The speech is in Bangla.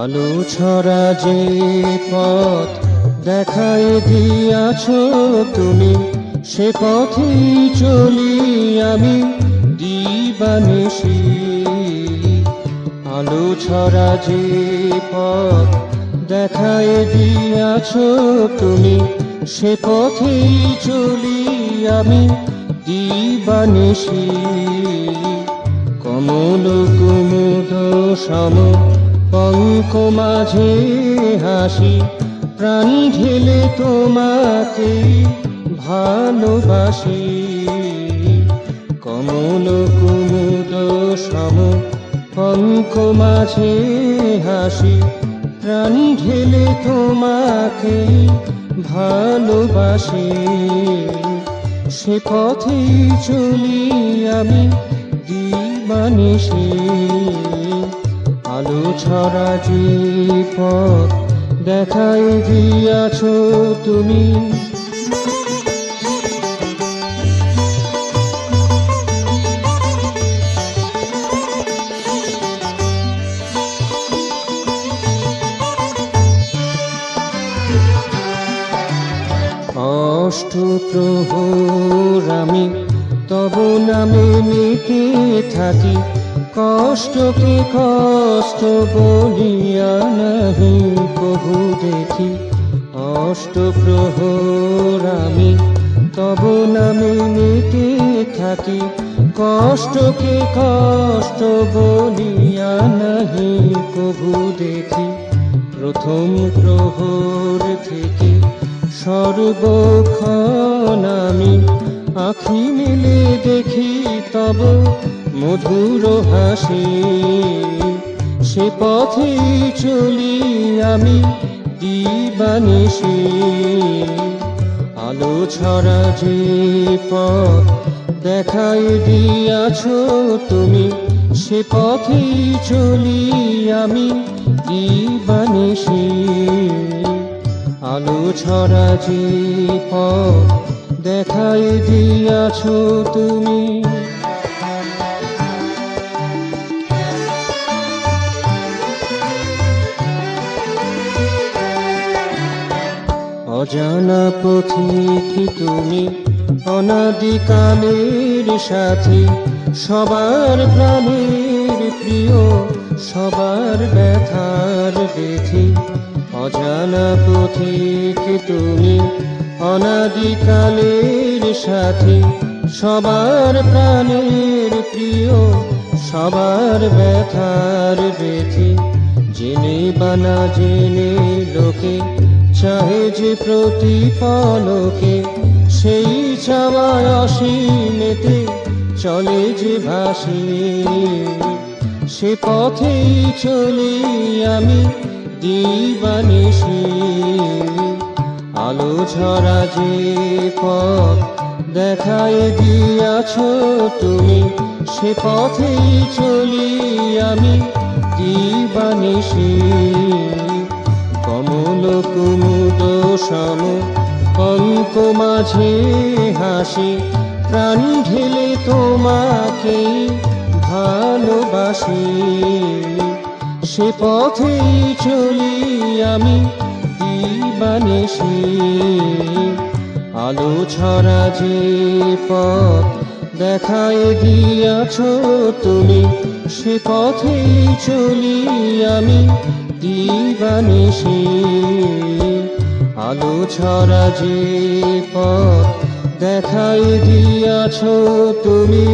আলো ছড়া যে পথ দেখাই দিয়াছ তুমি, সে পথেই চলি আমি দিবানিশি। আলো ছড়া যে পথ দেখাই দিয়াছ তুমি, সে পথেই চলি আমি দিবানিশি। কমল কুমুদ সম পঙ্ক মাঝে হাসি, প্রাণ ঢেলে তোমাকে ভালোবাসি। কমল কুমুদ সম পঙ্ক মাঝে হাসি, প্রাণ ঢেলে তোমাকে ভালোবাসি। সে পথেই চলি আমি দিবানিশি। আলো ছড়া যে পথ দেখাই দিয়াছ তুমি, অষ্টপ্রহর আমি তব নামে মেতে থাকি, কষ্টকে কষ্ট বলিয়া নাহি কভু দেখি। অষ্টপ্রহর আমি তব নামে মেতে থাকি, কষ্টকে কষ্ট বলিয়া নাহি কভু দেখি। প্রথম প্রহর থেকে সর্বক্ষণ আমি আঁখি মেলে দেখি তব মধুর হাসি। সে পথেই চলি আমি দিবানিশি। আলো ছড়া যে পথ দেখাই দিয়াছ তুমি, সে পথেই চলি আমি দিবানিশি। আলো ছড়া যে পথ দেখাই দিয়াছ তুমি, অজানা পথিক তুমি অনাদিকালের সাথী, সবার প্রাণের প্রিয় সবার ব্যথার বেথি। অজানা পথিক তুমি অনাদিকালের সাথী, সবার প্রাণের প্রিয় সবার ব্যথার বেথি। জেনে বানা জেনে লোকে চাহে যে প্রতিফলকে, সেই চাওয়ায় অসীমেতে চলে যে ভাসি। সে পথেই চলি আমি দিবানিশি। আলো ঝরা যে পথ দেখাই দিয়াছ তুমি, সে পথেই চলি আমি দিবানিশি। কমল কুমুদ সম পঙ্ক মাঝে হাসি, প্রাণ ঢেলে তোমাকে ভালোবাসি। সে পথেই চলি আমি দিবানিশি। আলো ছড়া যে পথ দেখাই দিয়াছ তুমি, সে পথেই চলি আমি দিবানিশি। আলো ছড়া যে পথ দেখাই দিয়াছ তুমি।